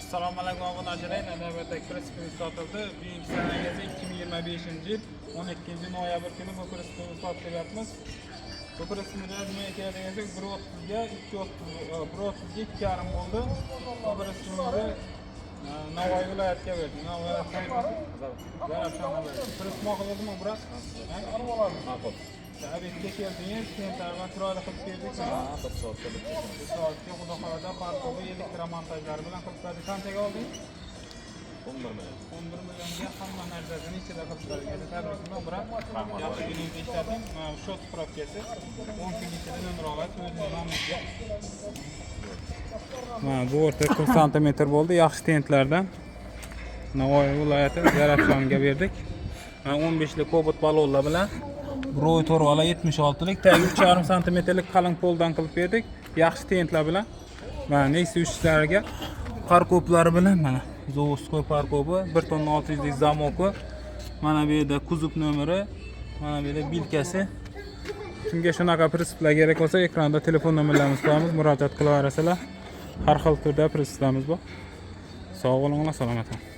Assalomu alaykum obunachilar. Navbatdagi Crispimiz sotildi. Buyuk sanagacha 2025-yil 12-noyabr kuni bu Crispimizni sotyapmiz. Bu Crispimizda nima ekan desak, 130 ga 2.5 bo'ldi. Bu Crispimizni Navoiy viloyatiga berdik. Navoiy viloyatiga. Crisp moqildimi, biroq? Ma'qul. Tabiiyga keldingiz, tentarga chiroyli qilib berdik. Bir soatga xudo xolada parkovi elektromontajlari bilan qilib berdik. Qanchaga oldingiz? 11 millionga hamma narsasini ichida qilib berdik. Tabriklar, biroq yaxshi kuningizda ishladim. Shu spravkasi 10 kun ichida no'mroq o'zining nomiga. Bu o'rta 40 santimetr bo'ldi. Yaxshi tentlardan Navoiy viloyati Zarafshonga berdik. 15 lik Cobalt balonlar bilan Roy torvala 76 lik, tagi 3,5 santimetrlik qalin poldan qilib berdik. Yaxshi tentlar bilan. Mana Nexus 3'larga parkoplari bilan mana Zovoskoy parkopi, 1 tonna 600 lik zamoki. Mana bu yerda kuzov nomeri, mana bu yerda bilkasi. Kimga shunaqa prinsiplar kerak bo'lsa, ekranda telefon nomerlarimiz qo'yamiz, murojaat qilaverasizlar. Har xil turda prinsiplarimiz bor. Sog' bo'linglar, salomat bo'ling.